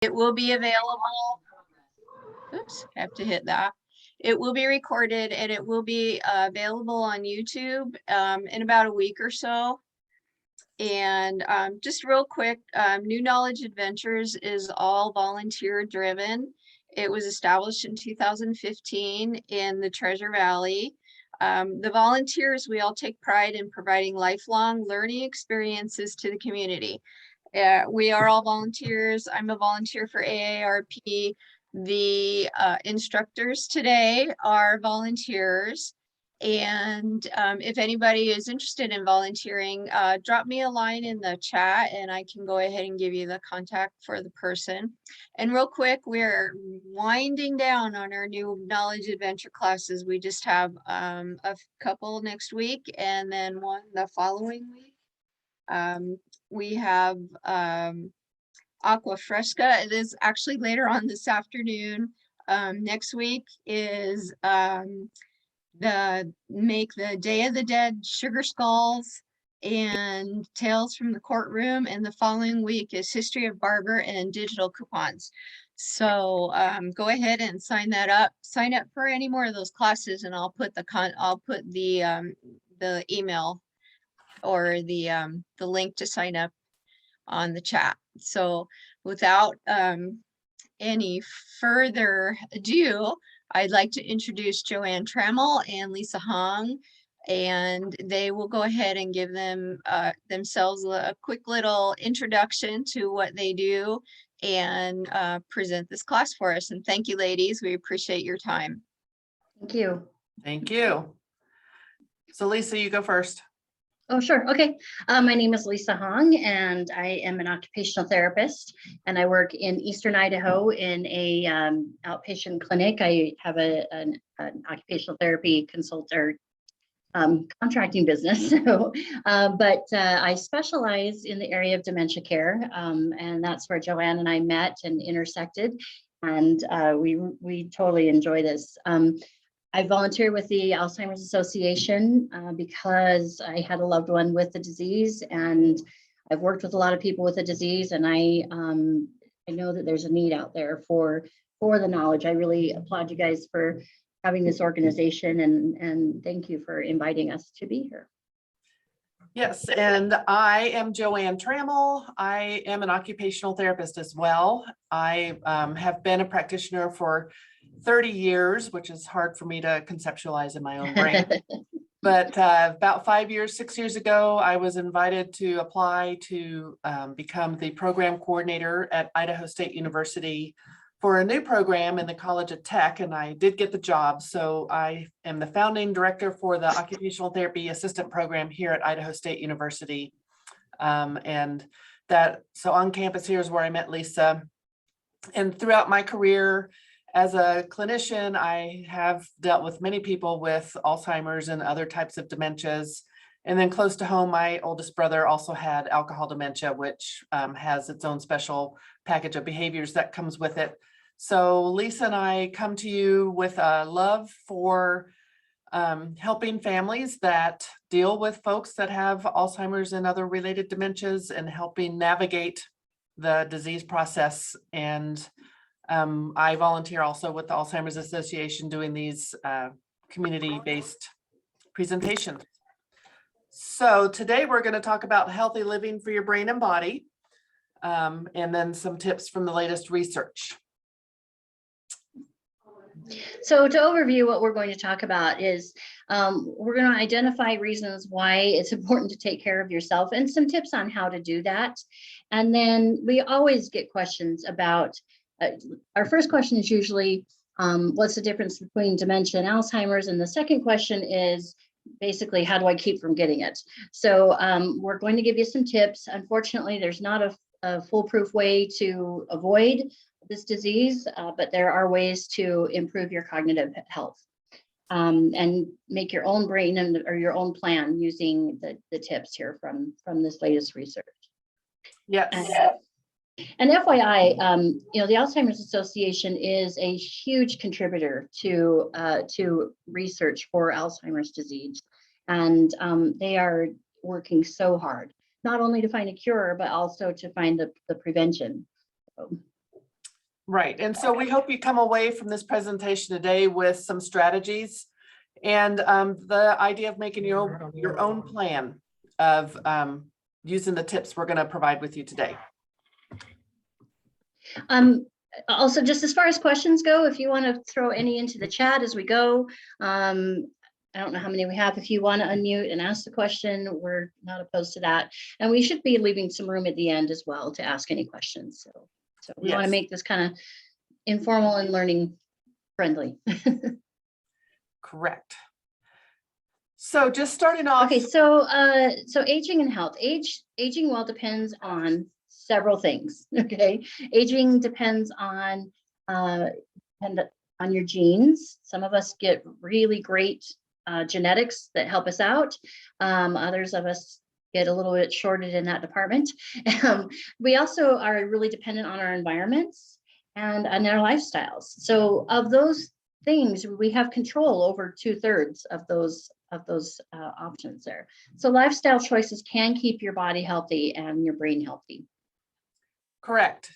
It will be available. Oops, I have to hit that. It will be recorded and it will be available on YouTube in about a week or so. And just real quick, New Knowledge Adventures is all volunteer driven. It was established in 2015 in the Treasure Valley. The volunteers, we all take pride in providing lifelong learning experiences to the community. We are all volunteers. I'm a volunteer for AARP. The instructors today are volunteers. And if anybody is interested in volunteering, drop me a line in the chat and I can go ahead and give you the contact for the person. And real quick, we're winding down on our new knowledge adventure classes. We just have a couple next week and then one the following week. We have Aqua Fresca. It is actually later on this afternoon. Next week is make the Day of the Dead sugar skulls and Tales from the Courtroom, and the following week is History of Barber and digital coupons. So go ahead and sign that up. Sign up for any more of those classes, and I'll put the email or the link to sign up on the chat. So without any further ado, I'd like to introduce Joanne Trammell and Lisa Hong, and they will go ahead and give themselves a quick little introduction to what they do and present this class for us. And thank you, ladies. We appreciate your time. Thank you. Thank you. So Lisa, you go first. Oh, sure. Okay. My name is Lisa Hong, and I am an occupational therapist, and I work in Eastern Idaho in a outpatient clinic. I have an occupational therapy consultant contracting business. So, but I specialize in the area of dementia care, and that's where Joanne and I met and intersected, and we totally enjoy this. I volunteer with the Alzheimer's Association because I had a loved one with the disease, and I've worked with a lot of people with the disease, and I know that there's a need out there for the knowledge. I really applaud you guys for having this organization, and thank you for inviting us to be here. Yes, and I am Joanne Trammell. I am an occupational therapist as well. I have been a practitioner for 30 years, which is hard for me to conceptualize in my own brain. But about 6 years ago, I was invited to apply to become the program coordinator at Idaho State University for a new program in the College of Tech, and I did get the job. So I am the founding director for the Occupational Therapy Assistant Program here at Idaho State University. So on campus here is where I met Lisa. And throughout my career as a clinician, I have dealt with many people with Alzheimer's and other types of dementias. And then close to home, my oldest brother also had alcohol dementia, which has its own special package of behaviors that comes with it. So Lisa and I come to you with a love for helping families that deal with folks that have Alzheimer's and other related dementias, and helping navigate the disease process. And I volunteer also with the Alzheimer's Association doing these community-based presentations. So today we're going to talk about healthy living for your brain and body, and then some tips from the latest research. So to overview, what we're going to talk about is we're going to identify reasons why it's important to take care of yourself and some tips on how to do that. And then we always get questions about, our first question is usually, what's the difference between dementia and Alzheimer's? And the second question is basically, how do I keep from getting it? So we're going to give you some tips. Unfortunately, there's not a foolproof way to avoid this disease, but there are ways to improve your cognitive health and make your own brain or your own plan using the tips here from this latest research. Yes. And FYI, the Alzheimer's Association is a huge contributor to research for Alzheimer's disease, and they are working so hard, not only to find a cure, but also to find the prevention. So. Right. And so we hope you come away from this presentation today with some strategies and the idea of making your own plan of using the tips we're going to provide with you today. Also, just as far as questions go, if you want to throw any into the chat as we go, I don't know how many we have. If you want to unmute and ask the question, we're not opposed to that. And we should be leaving some room at the end as well to ask any questions. So we want to make this kind of informal and learning friendly. Correct. So just starting off. Okay, so aging and health. Aging well depends on several things. Okay, aging depends on your genes. Some of us get really great genetics that help us out. Others of us get a little bit shorted in that department. We also are really dependent on our environments and on our lifestyles. So of those things, we have control over 2/3 of those options there. So lifestyle choices can keep your body healthy and your brain healthy. Correct.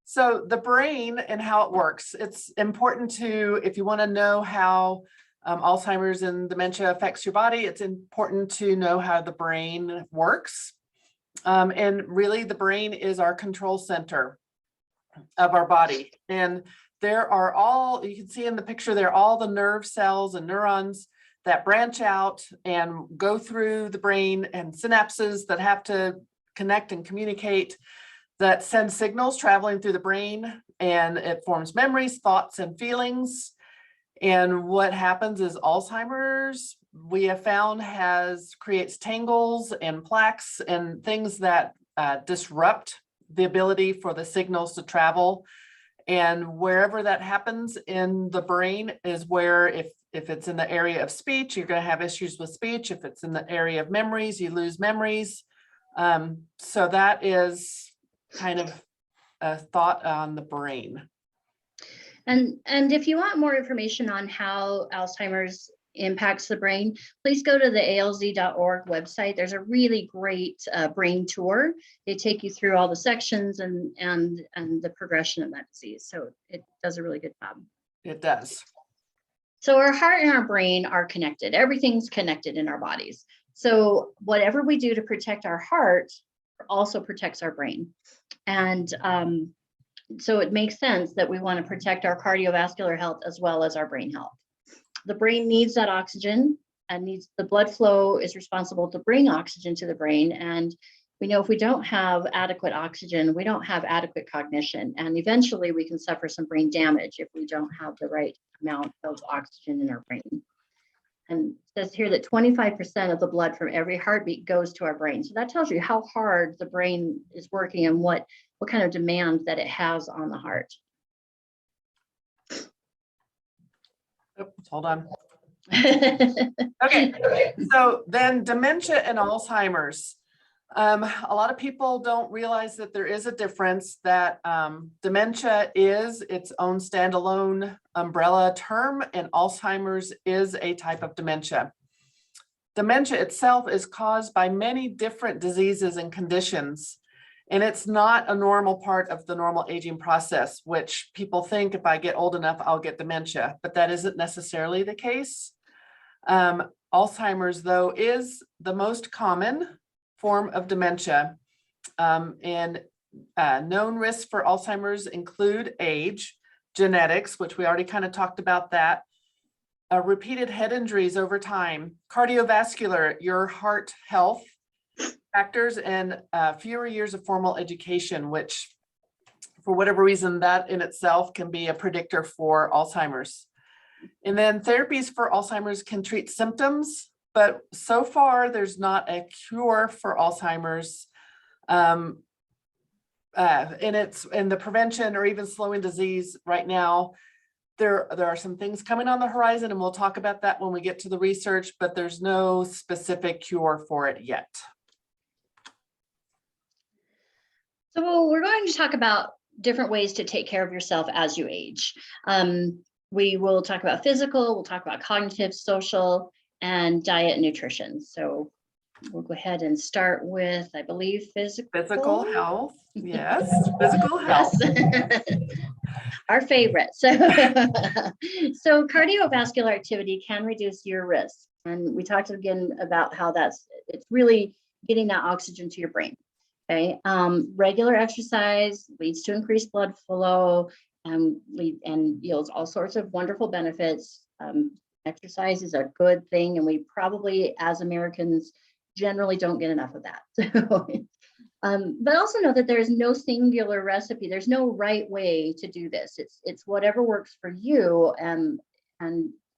So the brain and how it works, it's important to, if you want to know how Alzheimer's and dementia affects your body, it's important to know how the brain works. And really the brain is our control center of our body. And there are all, you can see in the picture there, all the nerve cells and neurons that branch out and go through the brain, and synapses that have to connect and communicate, that send signals traveling through the brain, and it forms memories, thoughts, and feelings. And what happens is Alzheimer's, we have found, creates tangles and plaques and things that disrupt the ability for the signals to travel. And wherever that happens in the brain is where, if it's in the area of speech, you're going to have issues with speech. If it's in the area of memories, you lose memories. So that is kind of a thought on the brain. And if you want more information on how Alzheimer's impacts the brain, please go to the alz.org website. There's a really great brain tour. They take you through all the sections and the progression of that disease. So it does a really good job. It does. So our heart and our brain are connected. Everything's connected in our bodies. So whatever we do to protect our heart also protects our brain. And so it makes sense that we want to protect our cardiovascular health as well as our brain health. The brain needs that oxygen and needs the blood flow is responsible to bring oxygen to the brain. And we know if we don't have adequate oxygen, we don't have adequate cognition. And eventually we can suffer some brain damage if we don't have the right amount of oxygen in our brain. And it says here that 25% of the blood from every heartbeat goes to our brain. So that tells you how hard the brain is working and what kind of demand that it has on the heart. Oops, hold on. Okay, so then dementia and Alzheimer's. A lot of people don't realize that there is a difference, that dementia is its own standalone umbrella term, and Alzheimer's is a type of dementia. Dementia itself is caused by many different diseases and conditions, and it's not a normal part of the normal aging process, which people think if I get old enough, I'll get dementia, but that isn't necessarily the case. Alzheimer's, though, is the most common form of dementia, and known risks for Alzheimer's include age, genetics, which we already kind of talked about that, repeated head injuries over time, cardiovascular, your heart health factors, and fewer years of formal education, which for whatever reason, that in itself can be a predictor for Alzheimer's. And then therapies for Alzheimer's can treat symptoms, but so far there's not a cure for Alzheimer's. And the prevention or even slowing disease right now, there are some things coming on the horizon, and we'll talk about that when we get to the research, but there's no specific cure for it yet. So we're going to talk about different ways to take care of yourself as you age. We will talk about physical, we'll talk about cognitive, social, and diet and nutrition. So we'll go ahead and start with, I believe, Physical health, yes, physical health. Yes. Our favorite. So, so cardiovascular activity can reduce your risk. And we talked again about how it's really getting that oxygen to your brain. Okay. Regular exercise leads to increased blood flow and yields all sorts of wonderful benefits. Exercise is a good thing, and we probably, as Americans, generally don't get enough of that. But also know that there's no singular recipe. There's no right way to do this. It's whatever works for you, and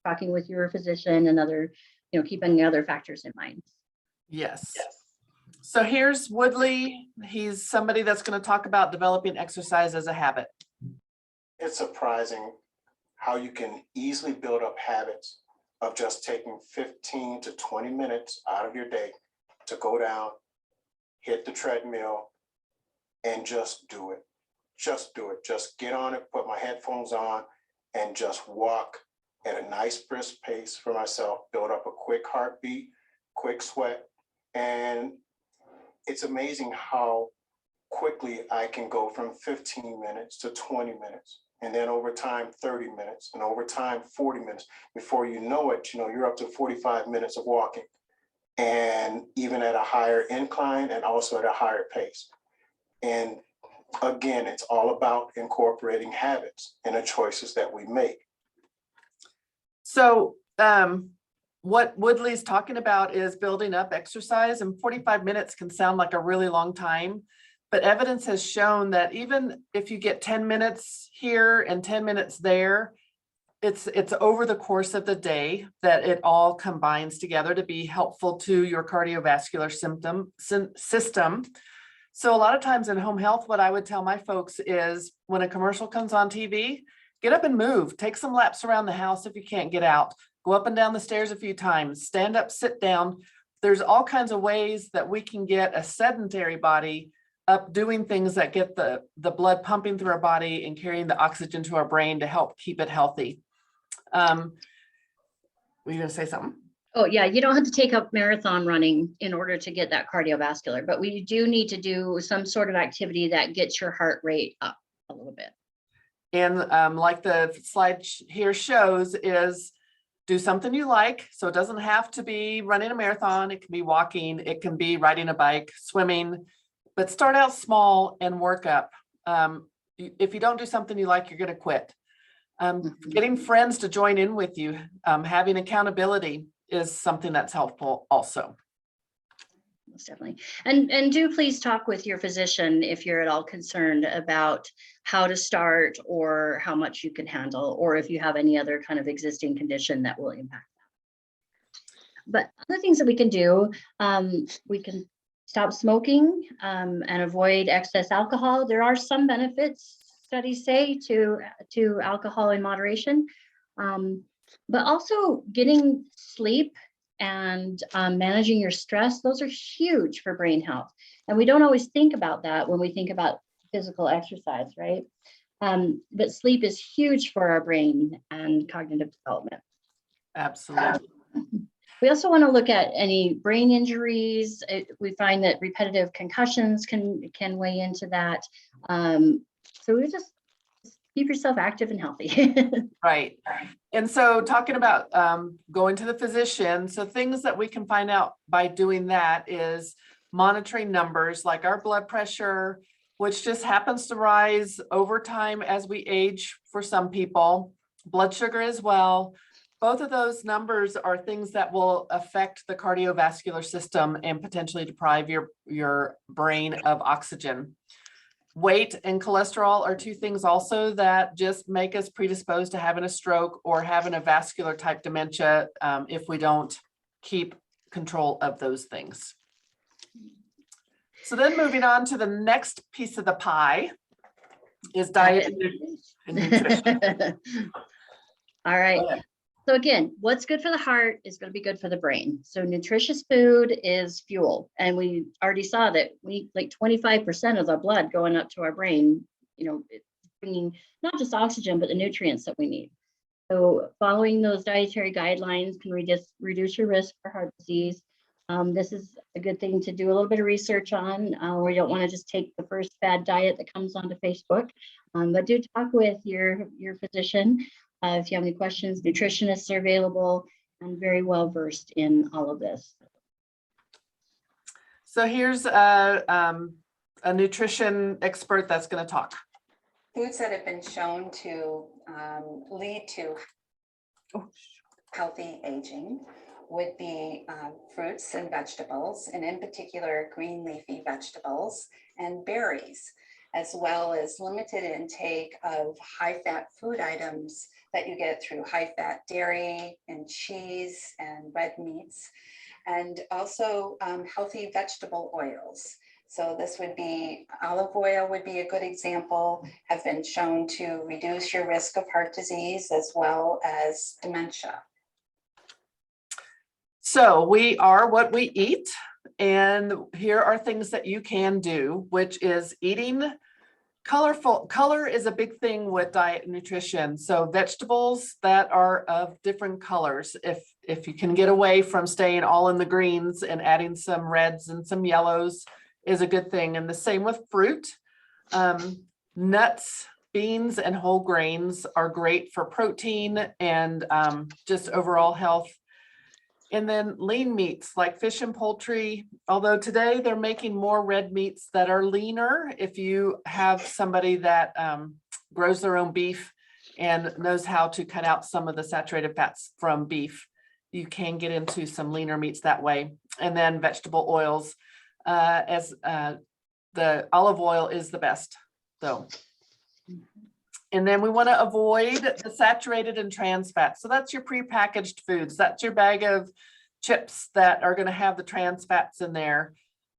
talking with your physician and other, keeping other factors in mind. Yes. So here's Woodley. He's somebody that's going to talk about developing exercise as a habit. It's surprising how you can easily build up habits of just taking 15 to 20 minutes out of your day to go down, hit the treadmill, and just do it. Just do it. Just get on it, put my headphones on, and just walk at a nice brisk pace for myself, build up a quick heartbeat, quick sweat. And it's amazing how quickly I can go from 15 minutes to 20 minutes. And then over time, 30 minutes, and over time, 40 minutes. Before you know it, you're up to 45 minutes of walking, and even at a higher incline and also at a higher pace. And again, it's all about incorporating habits in the choices that we make. So what Woodley's talking about is building up exercise, and 45 minutes can sound like a really long time, but evidence has shown that even if you get 10 minutes here and 10 minutes there, it's over the course of the day that it all combines together to be helpful to your cardiovascular system. So a lot of times in home health, what I would tell my folks is when a commercial comes on TV, get up and move, take some laps around the house if you can't get out, go up and down the stairs a few times, stand up, sit down. There's all kinds of ways that we can get a sedentary body up doing things that get the blood pumping through our body and carrying the oxygen to our brain to help keep it healthy. Were you going to say something? Oh yeah, you don't have to take up marathon running in order to get that cardiovascular, but we do need to do some sort of activity that gets your heart rate up a little bit. And like the slide here shows, is do something you like. So it doesn't have to be running a marathon. It can be walking. It can be riding a bike, swimming, but start out small and work up. If you don't do something you like, you're going to quit. Getting friends to join in with you, having accountability is something that's helpful also. Most definitely. And do please talk with your physician if you're at all concerned about how to start or how much you can handle, or if you have any other kind of existing condition that will impact that. But other things that we can do, we can stop smoking and avoid excess alcohol. There are some benefits, studies say, to alcohol in moderation, but also getting sleep and managing your stress. Those are huge for brain health. And we don't always think about that when we think about physical exercise, right? But sleep is huge for our brain and cognitive development. Absolutely. We also want to look at any brain injuries. We find that repetitive concussions can weigh into that. So we just keep yourself active and healthy. Right. And so talking about going to the physician, so things that we can find out by doing that is monitoring numbers like our blood pressure, which just happens to rise over time as we age for some people, blood sugar as well. Both of those numbers are things that will affect the cardiovascular system and potentially deprive your brain of oxygen. Weight and cholesterol are two things also that just make us predisposed to having a stroke or having a vascular type dementia if we don't keep control of those things. So then moving on to the next piece of the pie is diet and nutrition. All right. So again, what's good for the heart is going to be good for the brain. So nutritious food is fuel. And we already saw that we like 25% of the blood going up to our brain, it's bringing not just oxygen, but the nutrients that we need. So following those dietary guidelines can reduce your risk for heart disease. This is a good thing to do a little bit of research on. We don't want to just take the first fad diet that comes onto Facebook, but do talk with your physician. If you have any questions, nutritionists are available and very well versed in all of this. So here's a nutrition expert that's going to talk. Foods that have been shown to lead to healthy aging would be fruits and vegetables, and in particular green leafy vegetables and berries, as well as limited intake of high-fat food items that you get through high-fat dairy and cheese and red meats, and also healthy vegetable oils. So this would be olive oil would be a good example, have been shown to reduce your risk of heart disease as well as dementia. So we are what we eat, and here are things that you can do, which is eating colorful. Color is a big thing with diet and nutrition. So vegetables that are of different colors, if you can get away from staying all in the greens and adding some reds and some yellows is a good thing. And the same with fruit. Nuts, beans, and whole grains are great for protein and just overall health. And then lean meats like fish and poultry, although today they're making more red meats that are leaner. If you have somebody that grows their own beef and knows how to cut out some of the saturated fats from beef, you can get into some leaner meats that way. And then vegetable oils, the olive oil is the best though. And then we want to avoid the saturated and trans fats. So that's your prepackaged foods. That's your bag of chips that are going to have the trans fats in there.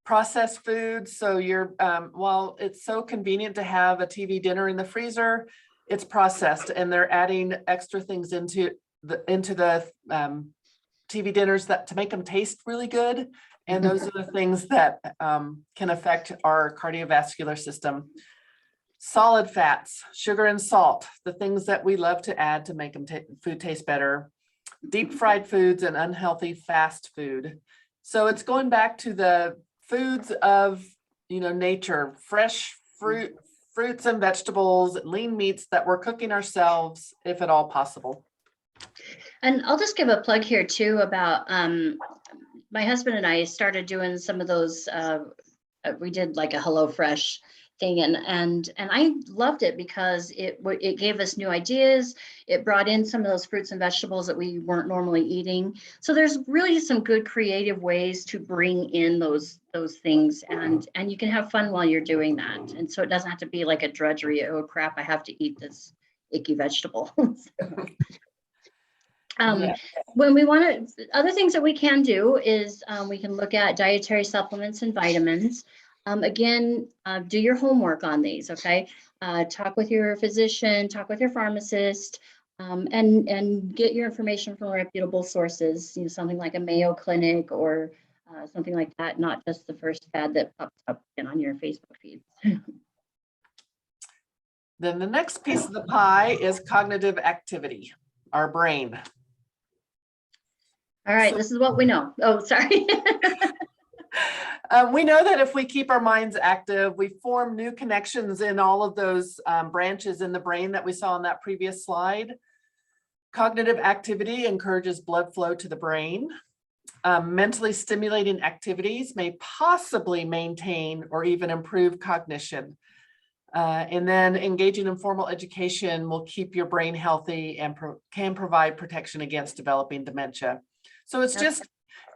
Processed foods. So you're, while it's so convenient to have a TV dinner in the freezer, it's processed and they're adding extra things into the TV dinners that to make them taste really good. And those are the things that can affect our cardiovascular system. Solid fats, sugar and salt, the things that we love to add to make food taste better. Deep fried foods and unhealthy fast food. So it's going back to the foods of, nature, fresh fruits and vegetables, lean meats that we're cooking ourselves, if at all possible. And I'll just give a plug here too about my husband and I started doing some of those. We did like a HelloFresh thing, and I loved it because it gave us new ideas. It brought in some of those fruits and vegetables that we weren't normally eating. So there's really some good creative ways to bring in those things, and you can have fun while you're doing that. And so it doesn't have to be like a drudgery. Oh crap, I have to eat this icky vegetable. When we want to, other things that we can do is we can look at dietary supplements and vitamins. Again, do your homework on these, okay? Talk with your physician, talk with your pharmacist, and get your information from reputable sources, something like a Mayo Clinic or something like that, not just the first fad that pops up on your Facebook feed. Then the next piece of the pie is cognitive activity, our brain. All right, this is what we know. Oh, sorry. We know that if we keep our minds active, we form new connections in all of those branches in the brain that we saw on that previous slide. Cognitive activity encourages blood flow to the brain. Mentally stimulating activities may possibly maintain or even improve cognition. And then engaging in formal education will keep your brain healthy and can provide protection against developing dementia. So it's just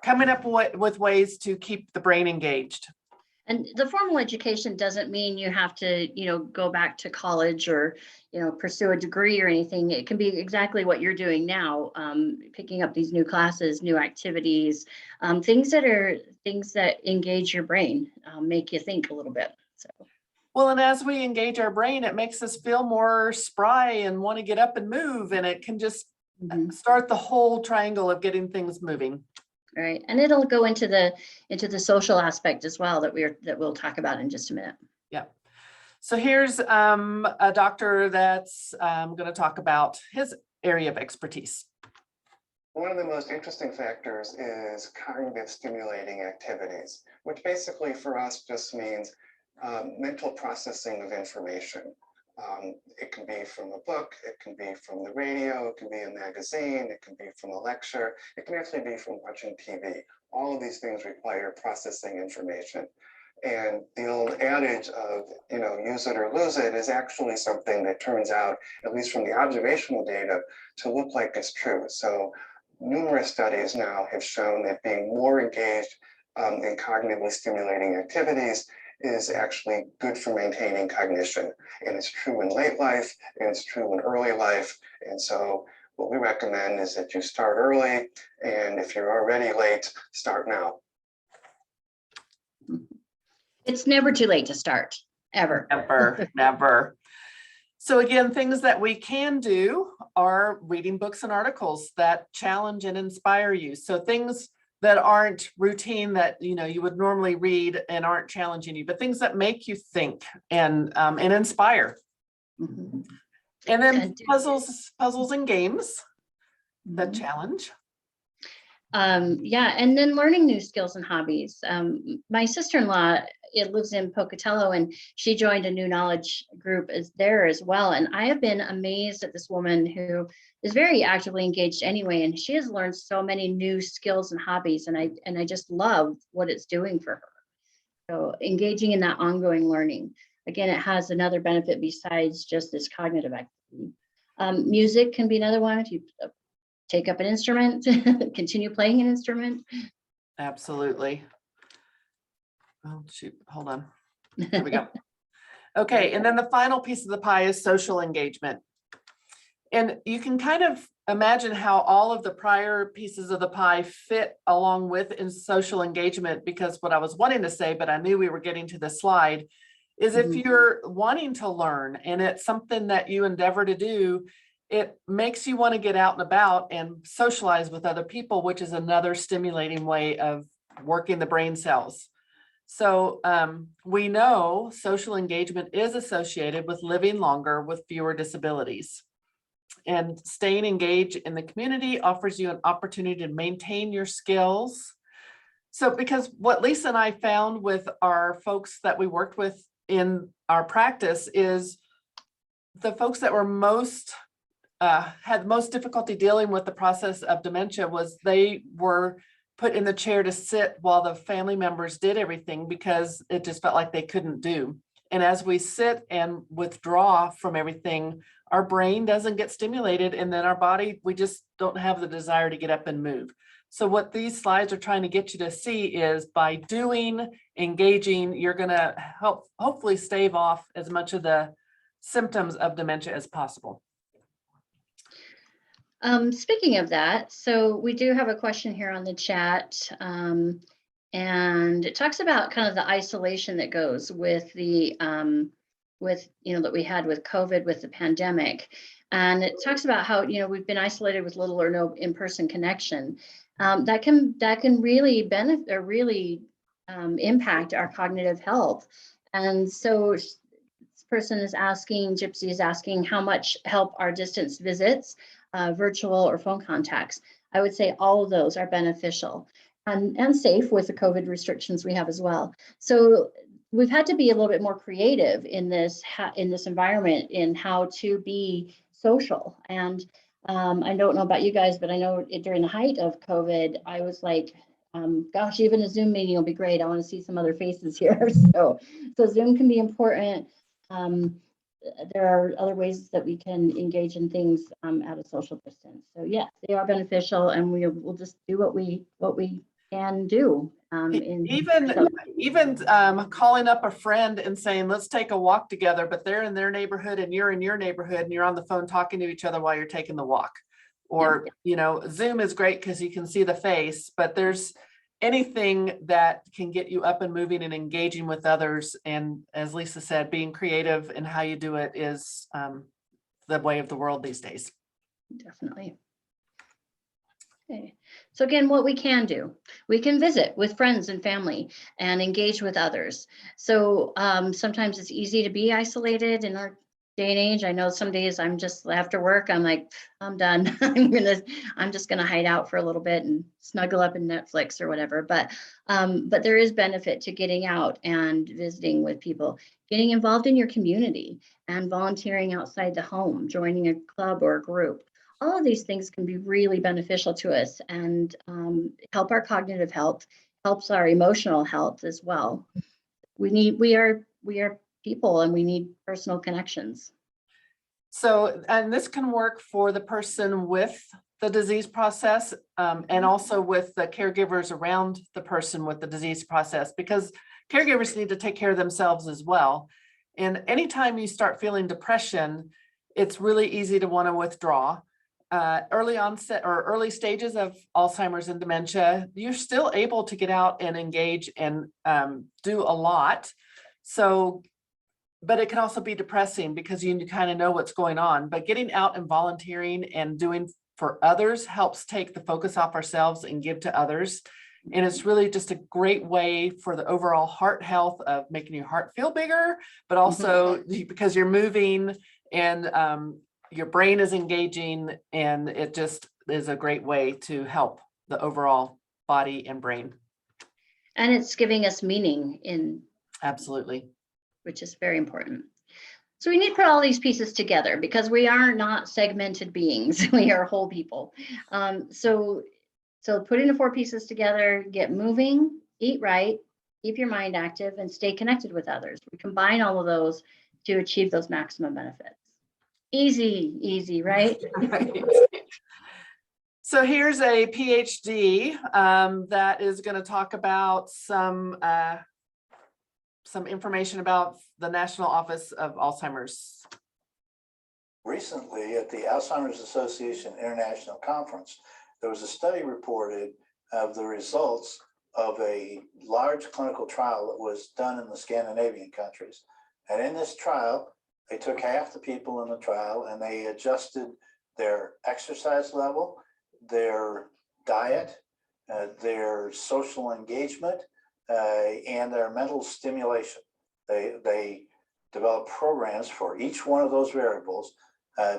coming up with ways to keep the brain engaged. And the formal education doesn't mean you have to, go back to college or, pursue a degree or anything. It can be exactly what you're doing now, picking up these new classes, new activities, things that engage your brain, make you think a little bit. So. Well, and as we engage our brain, it makes us feel more spry and want to get up and move, and it can just start the whole triangle of getting things moving. Right, and it'll go into the social aspect as well that we'll talk about in just a minute. Yeah. So here's a doctor that's going to talk about his area of expertise. One of the most interesting factors is cognitive stimulating activities, which basically for us just means mental processing of information. It can be from a book, it can be from the radio, it can be a magazine, it can be from a lecture, it can actually be from watching TV. All of these things require processing information. And the old adage of, use it or lose it is actually something that turns out, at least from the observational data, to look like it's true. So numerous studies now have shown that being more engaged in cognitively stimulating activities is actually good for maintaining cognition. And it's true in late life, and it's true in early life. And so what we recommend is that you start early, and if you're already late, start now. It's never too late to start, ever. Never, never. So again, things that we can do are reading books and articles that challenge and inspire you. So things that aren't routine that you would normally read and aren't challenging you, but things that make you think and inspire. Mhm. And then And- puzzles and games that Mhm. challenge. Yeah, and then learning new skills and hobbies. My sister-in-law, it lives in Pocatello, and she joined a new knowledge group there as well. And I have been amazed at this woman who is very actively engaged anyway, and she has learned so many new skills and hobbies, and I just love what it's doing for her. So engaging in that ongoing learning. Again, it has another benefit besides just this cognitive activity. Music can be another one. If you take up an instrument, continue playing an instrument. Absolutely. Oh, shoot, hold on. There we go. Okay, and then the final piece of the pie is social engagement. And you can kind of imagine how all of the prior pieces of the pie fit along with in social engagement, because what I was wanting to say, but I knew we were getting to the slide, is if Mhm. you're wanting to learn and it's something that you endeavor to do, it makes you want to get out and about and socialize with other people, which is another stimulating way of working the brain cells. So we know social engagement is associated with living longer with fewer disabilities. And staying engaged in the community offers you an opportunity to maintain your skills. So because what Lisa and I found with our folks that we worked with in our practice is the folks that were had most difficulty dealing with the process of dementia was they were put in the chair to sit while the family members did everything because it just felt like they couldn't do. And as we sit and withdraw from everything, our brain doesn't get stimulated, and then our body, we just don't have the desire to get up and move. So what these slides are trying to get you to see is by doing, engaging, you're going to hopefully stave off as much of the symptoms of dementia as possible. Speaking of that, so we do have a question here on the chat, and it talks about kind of the isolation that goes with the that we had with COVID, with the pandemic, and it talks about how we've been isolated with little or no in-person connection. That can really benefit or really impact our cognitive health. And so this person is asking, Gypsy is asking, how much help are distance visits, virtual or phone contacts? I would say all of those are beneficial and safe with the COVID restrictions we have as well. So we've had to be a little bit more creative in this environment in how to be social. And I don't know about you guys, but I know during the height of COVID, I was like, gosh, even a Zoom meeting will be great. I want to see some other faces here. So Zoom can be important. There are other ways that we can engage in things at a social distance. So yeah, they are beneficial, and we'll just do what we can do. Even calling up a friend and saying, let's take a walk together, but they're in their neighborhood and you're in your neighborhood and you're on the phone talking to each other while you're taking the walk. Or, Zoom is great because you can see the face, but there's anything that can get you up and moving and engaging with others. And as Lisa said, being creative in how you do it is the way of the world these days. Definitely. Okay. So again, what we can do, we can visit with friends and family and engage with others. So sometimes it's easy to be isolated in our day and age. I know some days I'm just after work, I'm like, I'm done. I'm just gonna hide out for a little bit and snuggle up in Netflix or whatever. But there is benefit to getting out and visiting with people, getting involved in your community and volunteering outside the home, joining a club or a group. All of these things can be really beneficial to us and help our cognitive health, helps our emotional health as well. We are people and we need personal connections. So, and this can work for the person with the disease process and also with the caregivers around the person with the disease process, because caregivers need to take care of themselves as well. And anytime you start feeling depression, it's really easy to want to withdraw. Early onset or early stages of Alzheimer's and dementia, you're still able to get out and engage and do a lot. So, but it can also be depressing because you kind of know what's going on. But getting out and volunteering and doing for others helps take the focus off ourselves and give to others. And it's really just a great way for the overall heart health of making your heart feel bigger, but also because you're moving and your brain is engaging, and it just is a great way to help the overall body and brain. And it's giving us meaning in, Absolutely. which is very important. So we need to put all these pieces together because we are not segmented beings. We are whole people. So putting the 4 pieces together, get moving, eat right, keep your mind active, and stay connected with others. We combine all of those to achieve those maximum benefits. Easy, right? So here's a PhD that is going to talk about some information about the National Office of Alzheimer's. Recently, at the Alzheimer's Association International Conference, there was a study reported of the results of a large clinical trial that was done in the Scandinavian countries. And in this trial, they took half the people in the trial and they adjusted their exercise level, their diet, their social engagement, and their mental stimulation. They developed programs for each one of those variables,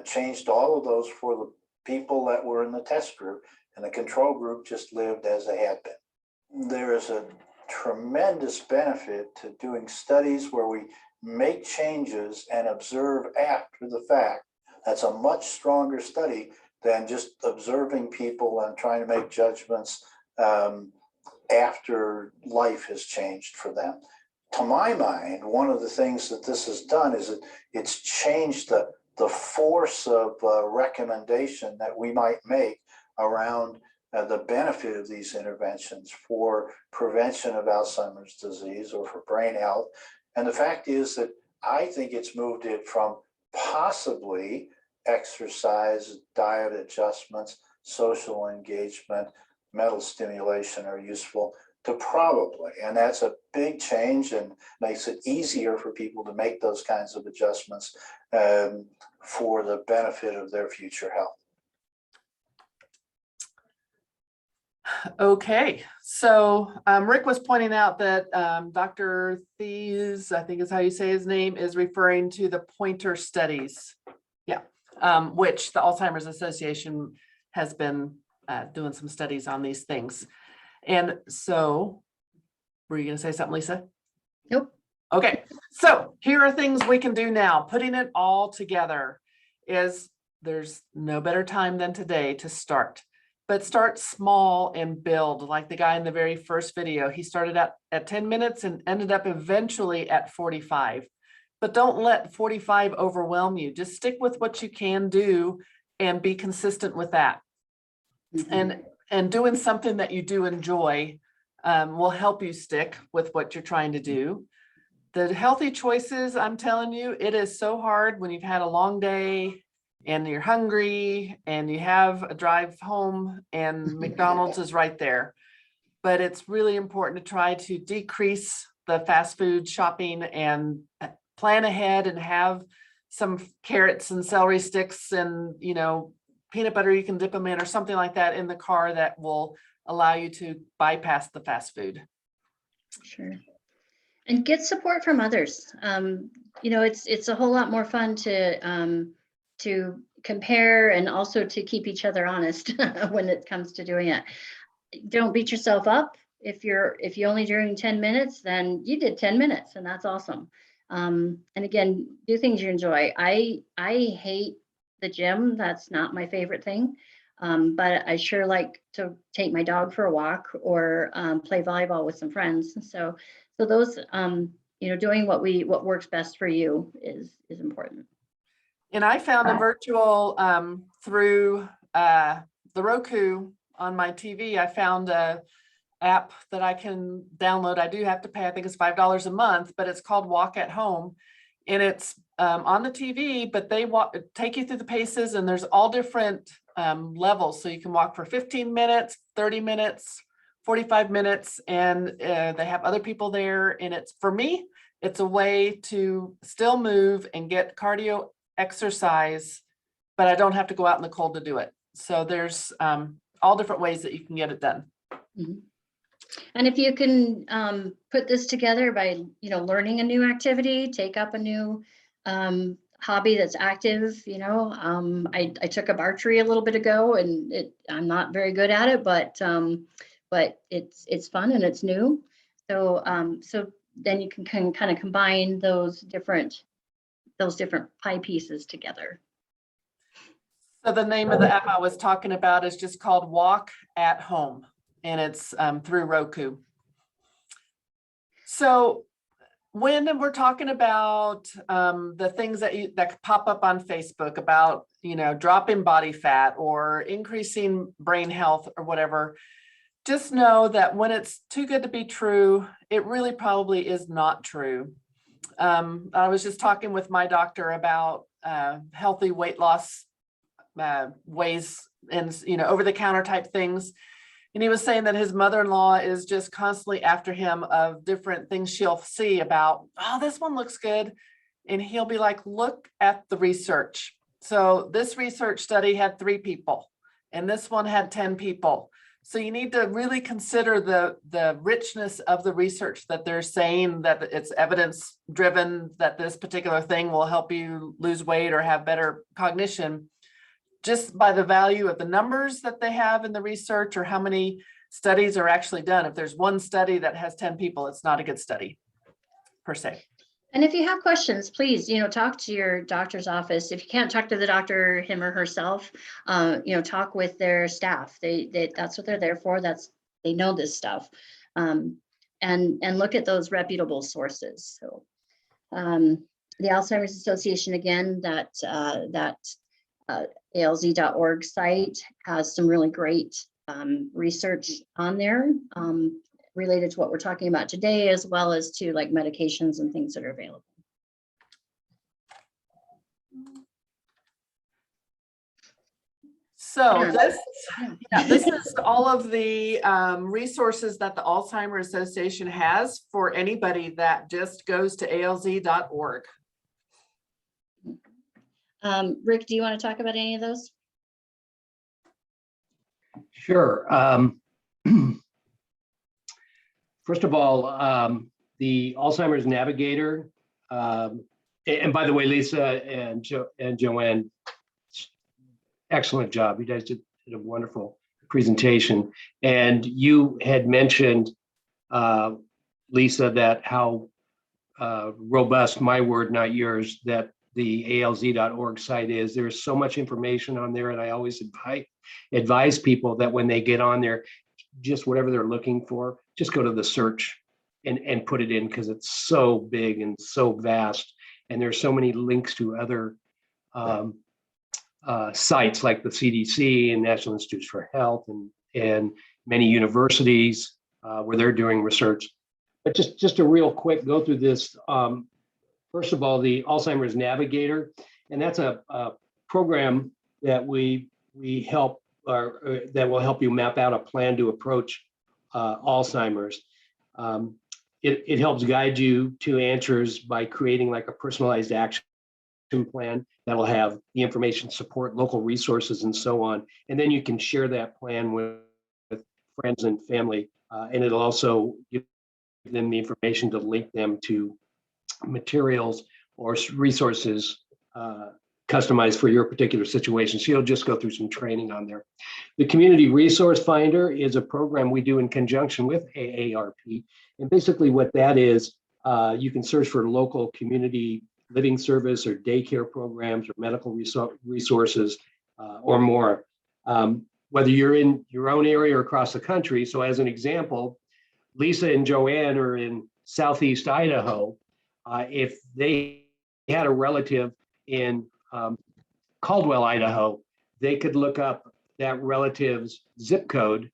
changed all of those for the people that were in the test group, and the control group just lived as they had been. There is a tremendous benefit to doing studies where we make changes and observe after the fact. That's a much stronger study than just observing people and trying to make judgments after life has changed for them. To my mind, one of the things that this has done is it's changed the force of recommendation that we might make around the benefit of these interventions for prevention of Alzheimer's disease or for brain health. And the fact is that I think it's moved it from possibly exercise, diet adjustments, social engagement, mental stimulation are useful to probably, and that's a big change and makes it easier for people to make those kinds of adjustments for the benefit of their future health. Okay, so Rick was pointing out that Dr. Thies, I think is how you say his name, is referring to the pointer studies. Yeah, which the Alzheimer's Association has been doing some studies on these things. And so, were you going to say something, Lisa? Nope. Okay, so here are things we can do now. Putting it all together is, there's no better time than today to start. But start small and build, like the guy in the very first video. He started out at 10 minutes and ended up eventually at 45. But don't let 45 overwhelm you. Just stick with what you can do and be consistent with that. And doing something that you do enjoy will help you stick with what you're trying to do. The healthy choices, I'm telling you, it is so hard when you've had a long day and you're hungry and you have a drive home and McDonald's is right there. But it's really important to try to decrease the fast food shopping and plan ahead and have some carrots and celery sticks and, you know, peanut butter you can dip them in or something like that in the car that will allow you to bypass the fast food. Sure. And get support from others. You know, it's a whole lot more fun to compare and also to keep each other honest when it comes to doing it. Don't beat yourself up. If you only doing 10 minutes, then you did 10 minutes and that's awesome. And again, do things you enjoy. I hate the gym. That's not my favorite thing. But I sure like to take my dog for a walk or play volleyball with some friends. So those, you know, doing what works best for you is important. And I found a virtual through the Roku on my TV. I found a app that I can download. I do have to pay, I think it's $5 a month, but it's called Walk at Home. And it's on the TV, but they take you through the paces, and there's all different levels. So you can walk for 15 minutes, 30 minutes, 45 minutes, and they have other people there. And it's, for me, it's a way to still move and get cardio exercise, but I don't have to go out in the cold to do it. So there's all different ways that you can get it done. Mhm. And if you can put this together by, you know, learning a new activity, take up a new hobby that's active, you know, I took up archery a little bit ago, and I'm not very good at it, but it's fun and it's new. So so then you can kind of combine those different pie pieces together. So the name of the app I was talking about is just called Walk at Home, and it's through Roku. So when we're talking about the things that pop up on Facebook about, you know, dropping body fat or increasing brain health or whatever, just know that when it's too good to be true, it really probably is not true. I was just talking with my doctor about healthy weight loss ways and, you know, over-the-counter type things. And he was saying that his mother-in-law is just constantly after him of different things she'll see about, oh, this one looks good. And he'll be like, look at the research. So this research study had 3 people and this one had 10 people. So you need to really consider the richness of the research that they're saying, that it's evidence driven, that this particular thing will help you lose weight or have better cognition, just by the value of the numbers that they have in the research or how many studies are actually done. If there's one study that has 10 people, it's not a good study per se. And if you have questions, please, you know, talk to your doctor's office. If you can't talk to the doctor, him or herself, you know, talk with their staff. That's what they're there for. They know this stuff, and look at those reputable sources. So, the Alzheimer's Association, again, that alz.org site has some really great research on there. Related to what we're talking about today, as well as to like medications and things that are available. So this is all of the resources that the Alzheimer's Association has for anybody that just goes to alz.org. Rick, do you want to talk about any of those? Sure. First of all, the Alzheimer's Navigator, and by the way, Lisa and Joanne, excellent job. You guys did a wonderful presentation. And you had mentioned, Lisa, that how robust, my word, not yours, that the alz.org site is. There's so much information on there, and I always advise people that when they get on there, just whatever they're looking for, just go to the search and put it in, because it's so big and so vast. And there's so many links to other sites like the CDC and National Institutes for Health and many universities where they're doing research. But just a real quick go through this. First of all, the Alzheimer's Navigator, and that's a program that we help, or that will help you map out a plan to approach Alzheimer's. It helps guide you to answers by creating like a personalized action plan that'll have the information, support, local resources, and so on. And then you can share that plan with friends and family, and it'll also give them the information to link them to materials or resources customized for your particular situation. So you'll just go through some training on there. The Community Resource Finder is a program we do in conjunction with AARP. And basically what that is, you can search for local community living service or daycare programs or medical resources or more. Whether you're in your own area or across the country. So as an example, Lisa and Joanne are in Southeast Idaho. If they had a relative in Caldwell, Idaho, they could look up that relative's zip code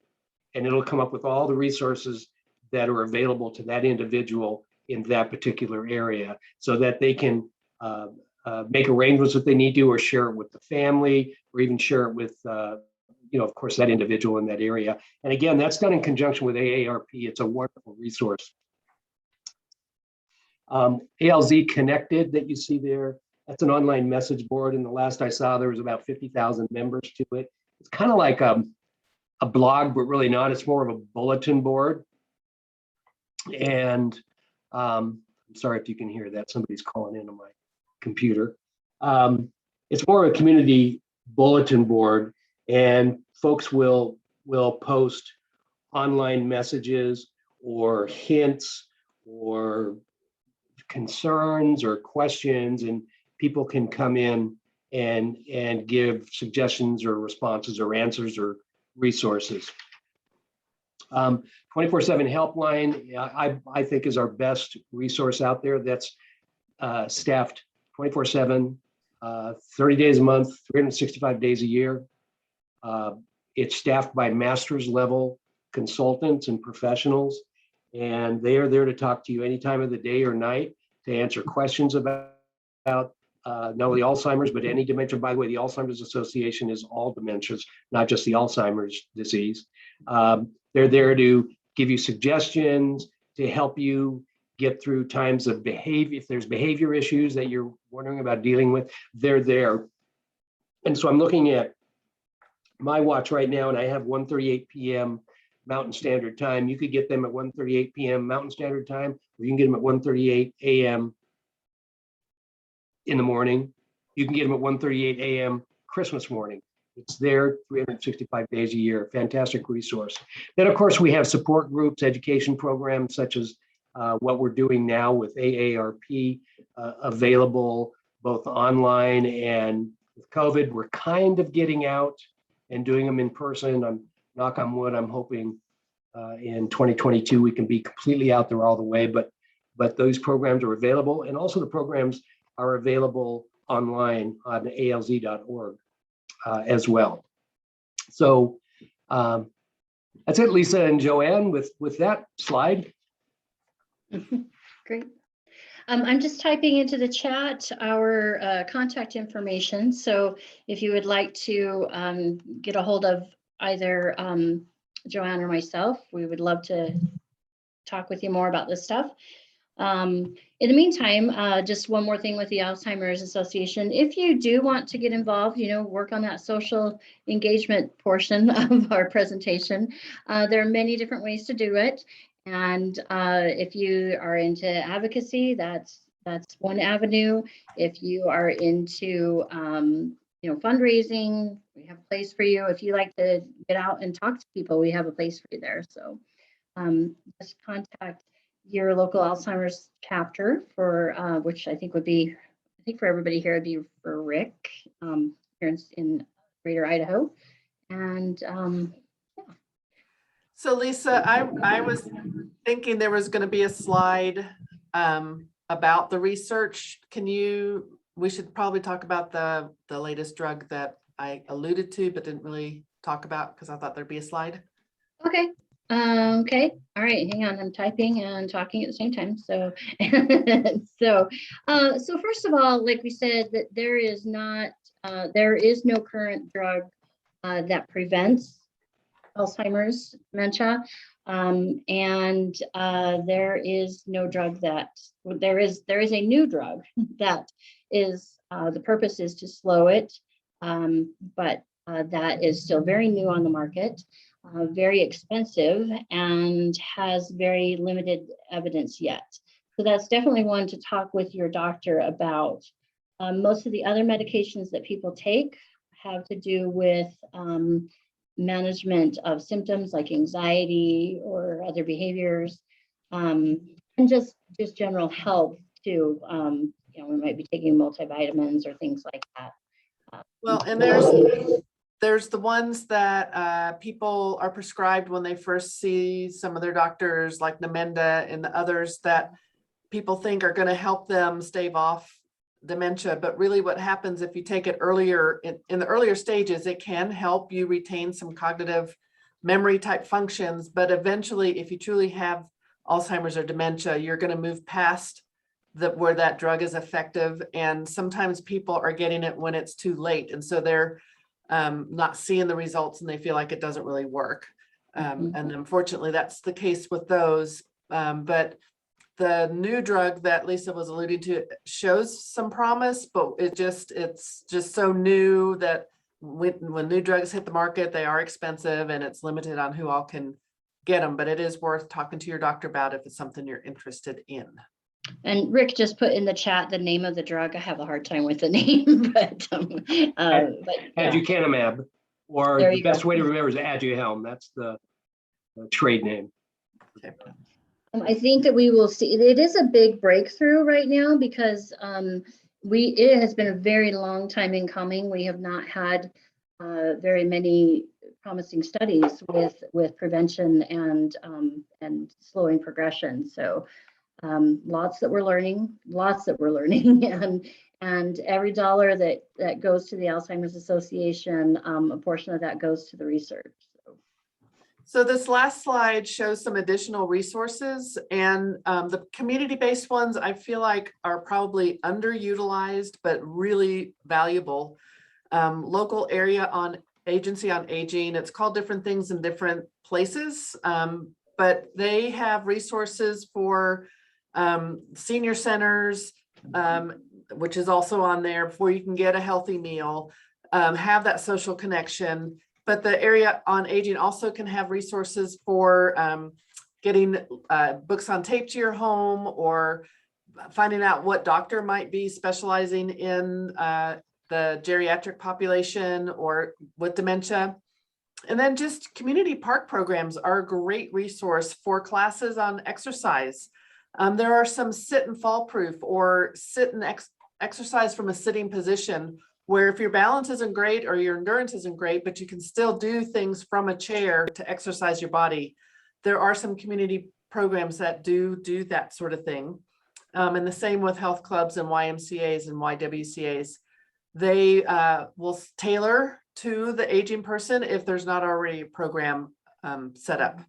and it'll come up with all the resources that are available to that individual in that particular area so that they can make arrangements if they need to, or share it with the family, or even share it with, of course, that individual in that area. And again, that's done in conjunction with AARP. It's a wonderful resource. ALZ Connected that you see there, that's an online message board. And the last I saw, there was about 50,000 members to it. It's kind of like a blog, but really not. It's more of a bulletin board. And I'm sorry if you can hear that. Somebody's calling into my computer. It's more of a community bulletin board, and folks will post online messages or hints or concerns or questions, and people can come in and give suggestions or responses or answers or resources. 24/7 helpline, I think, is our best resource out there. That's staffed 24/7, 30 days a month, 365 days a year. It's staffed by master's level consultants and professionals, and they are there to talk to you any time of the day or night to answer questions about not only Alzheimer's, but any dementia. By the way, the Alzheimer's Association is all dementias, not just the Alzheimer's disease. They're there to give you suggestions, to help you get through times of behavior. If there's behavior issues that you're wondering about dealing with, they're there. And so I'm looking at my watch right now, and I have 1:38 p.m. Mountain Standard Time. You could get them at 1:38 p.m. Mountain Standard Time, or you can get them at 1:38 a.m. in the morning. You can get them at 1:38 a.m. Christmas morning. It's there 365 days a year. Fantastic resource. Then, of course, we have support groups, education programs, such as what we're doing now with AARP, available both online and with COVID. We're kind of getting out and doing them in person. I'm knock on wood, I'm hoping in 2022 we can be completely out there all the way, but those programs are available, and also the programs are available online on alz.org as well. So that's it, Lisa and Joanne, with that slide. Great. I'm just typing into the chat our contact information. So if you would like to get a hold of either Joanne or myself, we would love to talk with you more about this stuff. In the meantime, just one more thing with the Alzheimer's Association. If you do want to get involved, work on that social engagement portion of our presentation, there are many different ways to do it. And if you are into advocacy, that's one avenue. If you are into fundraising, we have a place for you. If you like to get out and talk to people, we have a place for you there. So just contact your local Alzheimer's chapter for which I think would be, for everybody here, it'd be for Rick here in Greater Idaho. And yeah. So Lisa, I was thinking there was going to be a slide about the research. We should probably talk about the latest drug that I alluded to, but didn't really talk about because I thought there'd be a slide. Okay. Okay. All right. Hang on. I'm typing and talking at the same time. So, so first of all, like we said, that there is no current drug that prevents Alzheimer's dementia, and there is no drug there is a new drug that is the purpose is to slow it, but that is still very new on the market. very expensive and has very limited evidence yet. So that's definitely one to talk with your doctor about. Most of the other medications that people take have to do with management of symptoms like anxiety or other behaviors, and just general health too. You know, we might be taking multivitamins or things like that. Well, and there's the ones that people are prescribed when they first see some of their doctors, like Namenda and the others that people think are going to help them stave off dementia. But really what happens if you take it earlier in the earlier stages, it can help you retain some cognitive memory type functions. But eventually, if you truly have Alzheimer's or dementia, you're going to move past where that drug is effective. And sometimes people are getting it when it's too late. And so they're not seeing the results and they feel like it doesn't really work. And unfortunately, that's the case with those. But the new drug that Lisa was alluding to shows some promise, but it's just so new that when new drugs hit the market, they are expensive and it's limited on who all can get them. But it is worth talking to your doctor about if it's something you're interested in. And Rick just put in the chat the name of the drug. I have a hard time with the name, but yeah. Aducanumab, or There the you best go. way to remember is Aduhelm. That's the trade name. Okay. I think that we will see, it is a big breakthrough right now because it has been a very long time in coming. We have not had very many promising studies with prevention and slowing progression. So lots that we're learning, and every dollar that goes to the Alzheimer's Association, a portion of that goes to the research. So this last slide shows some additional resources, and the community-based ones I feel like are probably underutilized, but really valuable. Local area on agency on aging, it's called different things in different places, but they have resources for senior centers, which is also on there, where you can get a healthy meal, have that social connection. But the area on aging also can have resources for getting books on tape to your home, or finding out what doctor might be specializing in the geriatric population or with dementia. And then just community park programs are a great resource for classes on exercise. There are some sit and fall proof or sit and exercise from a sitting position, where if your balance isn't great or your endurance isn't great, but you can still do things from a chair to exercise your body. There are some community programs that do that sort of thing. And the same with health clubs and YMCAs and YWCAs. They will tailor to the aging person if there's not already a program set up.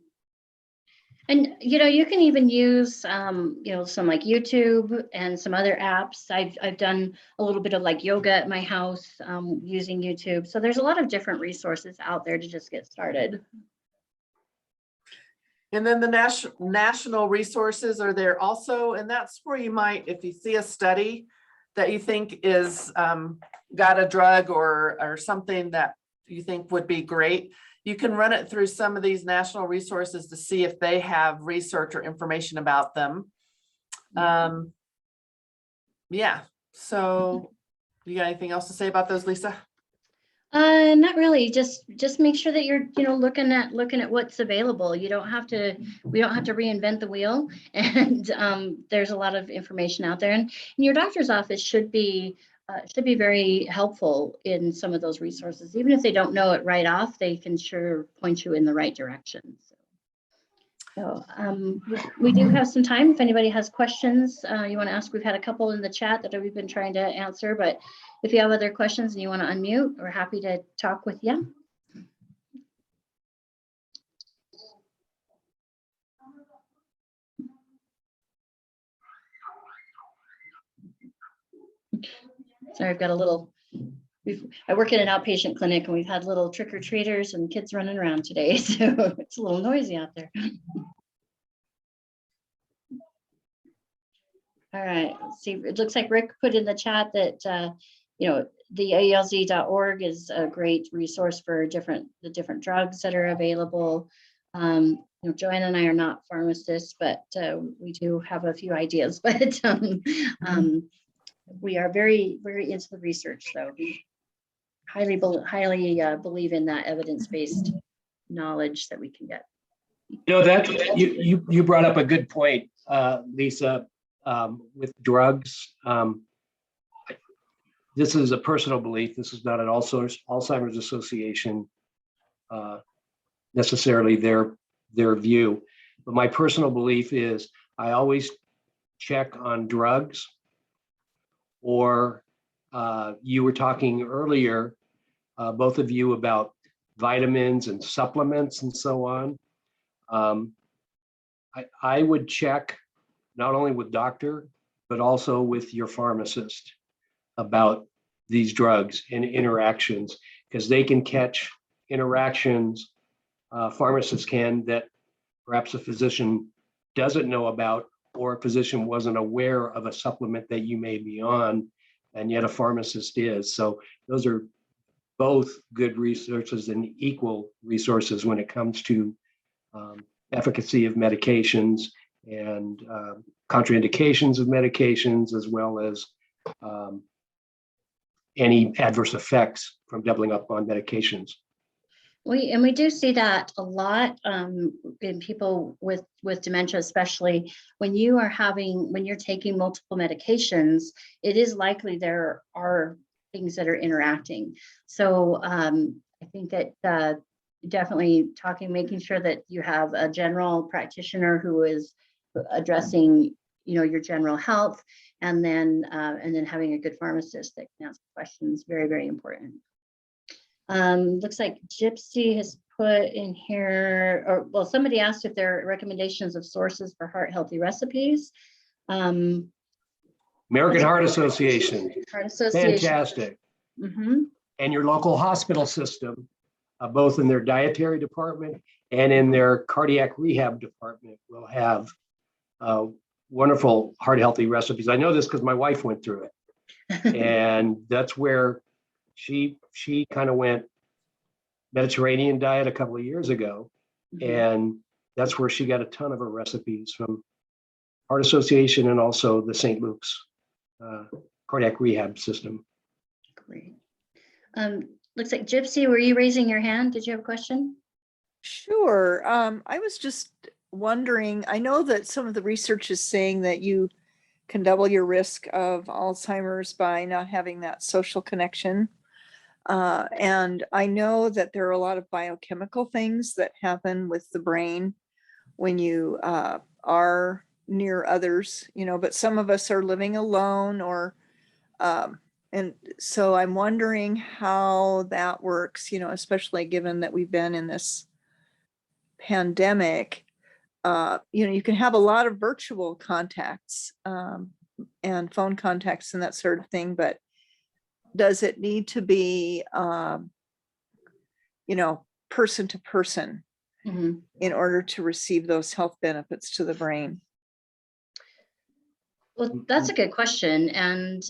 And, you can even use, some like YouTube and some other apps. I've done a little bit of like yoga at my house using YouTube. So there's a lot of different resources out there to just get started. And then the national resources are there also. And that's where you might, if you see a study that you think is got a drug or something that you think would be great, you can run it through some of these national resources to see if they have research or information about them. Yeah, so you got anything else to say about those, Lisa? Not really. Just make sure that you're, looking at what's available. We don't have to reinvent the wheel, and there's a lot of information out there. And your doctor's office should be very helpful in some of those resources. Even if they don't know it right off, they can sure point you in the right direction. So we do have some time. If anybody has questions you want to ask, we've had a couple in the chat that we've been trying to answer, but if you have other questions and you want to unmute, we're happy to talk with you. Sorry, I've got a little, I work in an outpatient clinic and we've had little trick-or-treaters and kids running around today, so it's a little noisy out there. All right, let's see, it looks like Rick put in the chat that the ALZ.org is a great resource for the different drugs that are available. Joanne and I are not pharmacists, but we do have a few ideas. But we are very, very into the research, though. We highly believe in that evidence-based knowledge that we can get. That you brought up a good point, Lisa, with drugs. This is a personal belief. This is not an Alzheimer's Association necessarily their view, but my personal belief is I always check on drugs. Or you were talking earlier, both of you, about vitamins and supplements and so on. I would check not only with doctor, but also with your pharmacist about these drugs and interactions, because they can catch interactions pharmacists can that perhaps a physician doesn't know about, or a physician wasn't aware of a supplement that you may be on, and yet a pharmacist is. So those are both good resources and equal resources when it comes to efficacy of medications and contraindications of medications, as well as any adverse effects from doubling up on medications. We do see that a lot in people with dementia, especially when you're taking multiple medications, it is likely there are things that are interacting. So I think that definitely making sure that you have a general practitioner who is addressing your general health, and then having a good pharmacist that can ask questions, very, very important. Looks like Gypsy has put in here, somebody asked if there are recommendations of sources for heart healthy recipes. American Heart Association. Fantastic. Mm-hmm. And your local hospital system, both in their dietary department and in their cardiac rehab department, will have wonderful heart healthy recipes. I know this because my wife went through it. And that's where she kind of went Mediterranean diet a couple of years ago. Mm-hmm. And that's where she got a ton of her recipes from Heart Association and also the St. Luke's cardiac rehab system. Great. Looks like Gypsy, were you raising your hand? Did you have a question? Sure. I was just wondering, I know that some of the research is saying that you can double your risk of Alzheimer's by not having that social connection. And I know that there are a lot of biochemical things that happen with the brain when you are near others, but some of us are living alone, or and so I'm wondering how that works, especially given that we've been in this pandemic. You can have a lot of virtual contacts and phone contacts and that sort of thing, but does it need to be, person to person Mm-hmm. in order to receive those health benefits to the brain? Well, that's a good question. And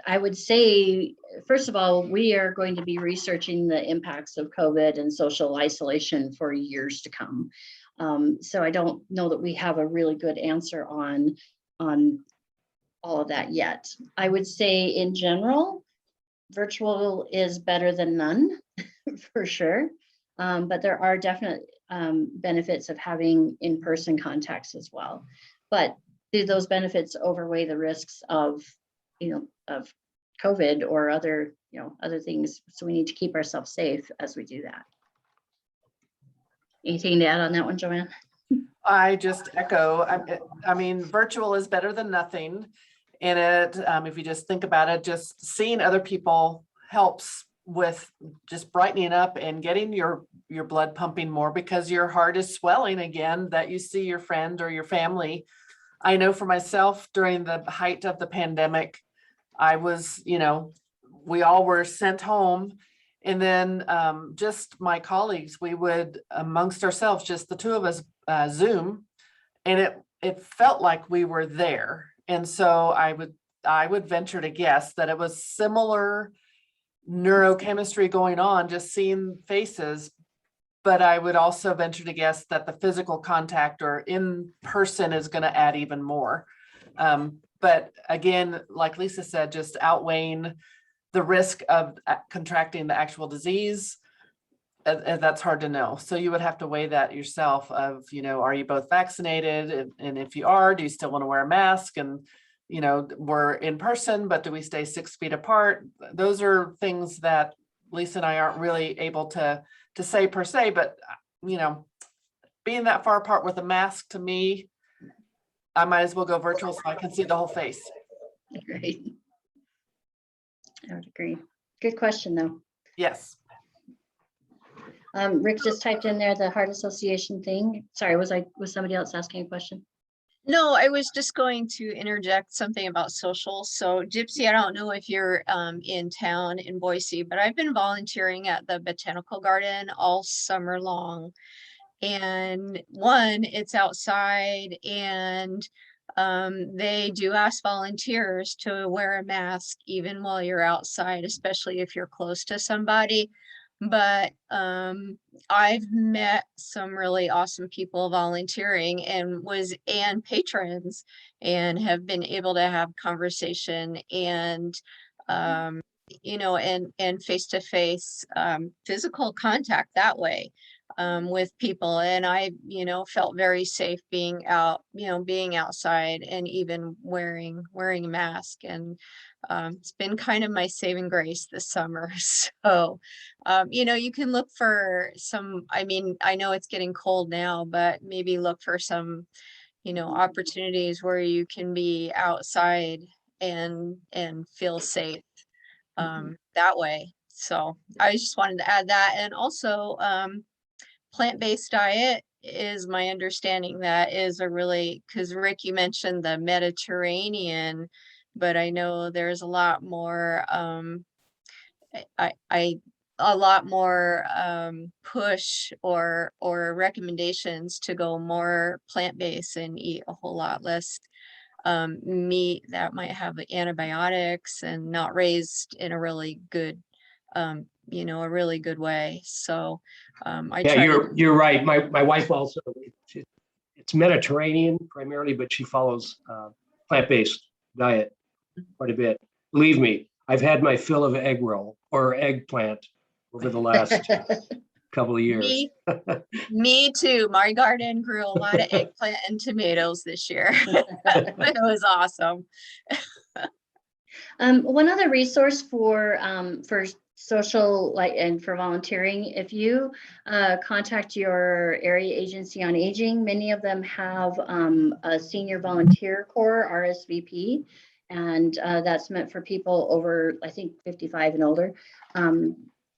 I would say, first of all, we are going to be researching the impacts of COVID and social isolation for years to come. So I don't know that we have a really good answer on all of that yet. I would say in general, virtual is better than none, for sure. But there are definite benefits of having in-person contacts as well. But do those benefits outweigh the risks of COVID or other things? So we need to keep ourselves safe as we do that. Anything to add on that one, Joanne? I just echo, I mean, virtual is better than nothing in it. If you just think about it, just seeing other people helps with just brightening up and getting your blood pumping more, because your heart is swelling again, that you see your friend or your family. I know for myself, during the height of the pandemic, I was, we all were sent home. And then just my colleagues, we would, amongst ourselves, just the two of us, Zoom, and it felt like we were there. And so I would I would venture to guess that it was similar neurochemistry going on, just seeing faces. But I would also venture to guess that the physical contact or in person is going to add even more. But again, like Lisa said, just outweighing the risk of contracting the actual disease, that's hard to know. So you would have to weigh that yourself of, are you both vaccinated? And if you are, do you still want to wear a mask? And, we're in person, but do we stay 6 feet apart? Those are things that Lisa and I aren't really able to say per se, but, being that far apart with a mask, to me, I might as well go virtual so I can see the whole face. Great. I would agree. Good question, though. Yes. Rick just typed in there the Heart Association thing. Sorry, was somebody else asking a question? No, I was just going to interject something about social. So Gypsy, I don't know if you're in town in Boise, but I've been volunteering at the Botanical Garden all summer long. And one, it's outside, and they do ask volunteers to wear a mask even while you're outside, especially if you're close to somebody. But I've met some really awesome people volunteering and patrons, and have been able to have conversation and and face-to-face physical contact that way with people. And I felt very safe being being outside and even wearing a mask. And it's been kind of my saving grace this summer. So you can look for some, I know it's getting cold now, but maybe look for some opportunities where you can be outside and feel safe that way. So I just wanted to add that. And also plant-based diet is my understanding that is because Rick, you mentioned the Mediterranean, but I know there's a lot more a lot more push or recommendations to go more plant-based and eat a whole lot less meat that might have antibiotics and not raised in a really good a really good way. So You're right. My wife also, it's Mediterranean primarily, but she follows plant-based diet quite a bit. Believe me, I've had my fill of egg roll or eggplant over the last couple of years. Me too. My garden grew a lot of eggplant and tomatoes this year. It was awesome. One other resource for social and for volunteering, if you contact your area agency on aging, many of them have a senior volunteer corps, RSVP, and that's meant for people over, I think, 55 and older.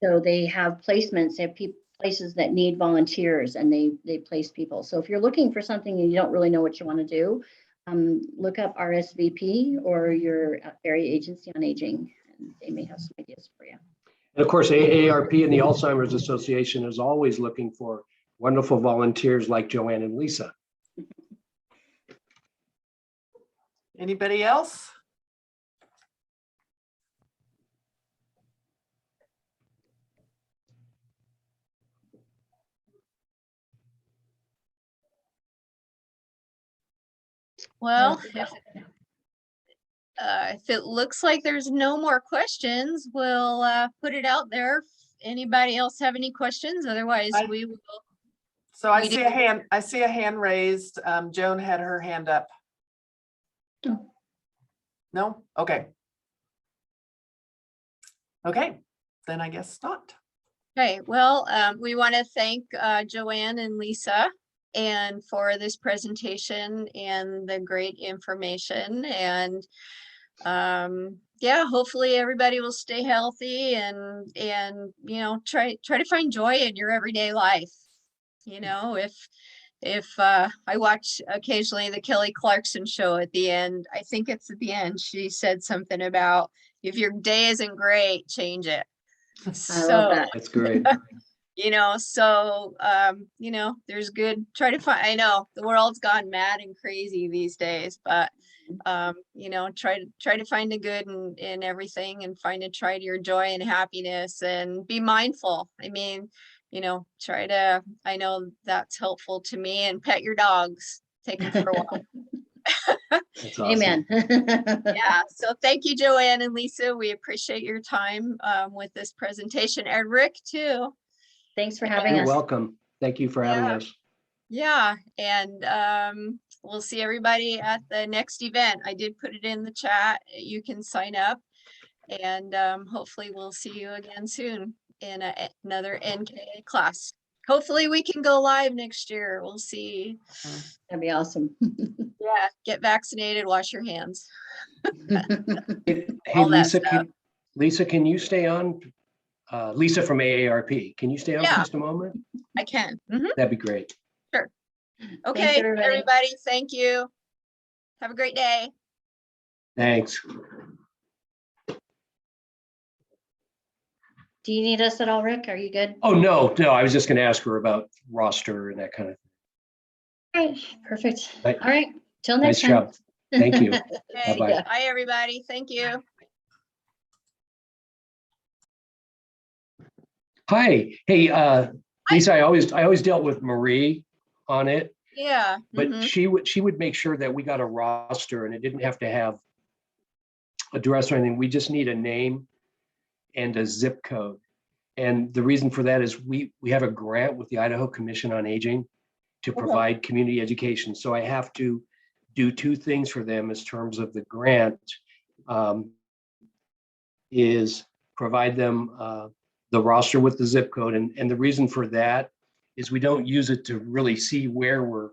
So they have placements, they have places that need volunteers, and they place people. So if you're looking for something and you don't really know what you want to do, look up RSVP or your area agency on aging, and they may have some ideas for you. And of course, AARP and the Alzheimer's Association is always looking for wonderful volunteers like Joanne and Lisa. Anybody else? Well, if it looks like there's no more questions, we'll put it out there. Anybody else have any questions? Otherwise, we will. So I see a hand raised. Joan had her hand up. No. No? Okay. Okay, then I guess not. Okay, well, we want to thank Joanne and Lisa and for this presentation and the great information. And yeah, hopefully everybody will stay healthy and try to find joy in your everyday life. If I watch occasionally the Kelly Clarkson show at the end, I think it's at the end, she said something about if your day isn't great, change it. I love that. That's great. So, there's try to find, I know the world's gone mad and crazy these days, but, try to find the good in everything and try to your joy and happiness and be mindful. I mean, I know that's helpful to me, and pet your dogs, take them for a walk. That's awesome. Amen. Yeah, so thank you, Joanne and Lisa. We appreciate your time with this presentation, and Rick too. Thanks for having You're us. welcome. Thank you for having Yeah. us. Yeah, and we'll see everybody at the next event. I did put it in the chat. You can sign up, and hopefully we'll see you again soon in another NKA class. Hopefully we can go live next year. We'll see. That'd be awesome. Yeah, get vaccinated, wash your hands. Hey, All that Lisa, stuff. Lisa, can you stay on? Lisa from AARP, can you stay on for Yeah. just a moment? I can. Mhm. That'd be great. Okay, everybody. everybody, thank you. Have a great day. Thanks. Do you need us at all, Rick? Are you good? Oh, no, I was just going to ask her about roster and that kind of thing. All right, perfect. Right. All right, till Nice next time. job. Thank you. Okay, Bye-bye. bye, everybody. Thank you. Hi, hey, Lisa, I always dealt with Marie on it, Yeah. but mhm. she would make sure that we got a roster and it didn't have to have address or anything. We just need a name and a zip code. And the reason for that is we have a grant with the Idaho Commission on Aging to provide community education. So I have to do two things for them as terms of the grant, is provide them the roster with the zip code. And the reason for that is we don't use it to really see where we're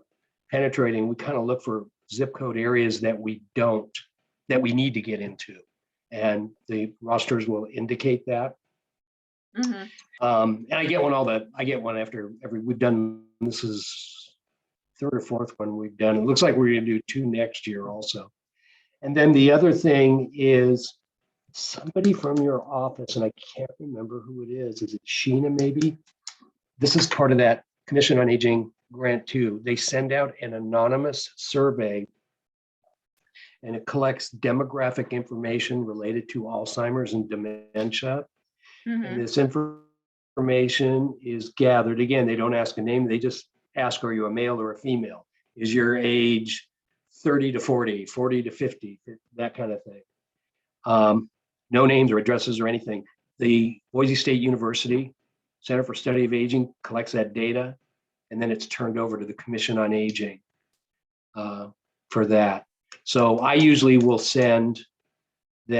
penetrating. We kind of look for zip code areas that we need to get into. And the rosters will indicate that. Mhm. And I get one after we've done, this is third or fourth one we've done. It looks like we're gonna do two next year also. And then the other thing is somebody from your office, and I can't remember who it is. Is it Sheena maybe? This is part of that Commission on Aging grant too. They send out an anonymous survey and it collects demographic information related to Alzheimer's and dementia. Mhm. And this information is gathered. Again, they don't ask a name. They just ask, are you a male or a female? Is your age 30 to 40, 40 to 50, that kind of thing. No names or addresses or anything. The Boise State University Center for Study of Aging collects that data, and then it's turned over to the Commission on Aging for that. So I usually will send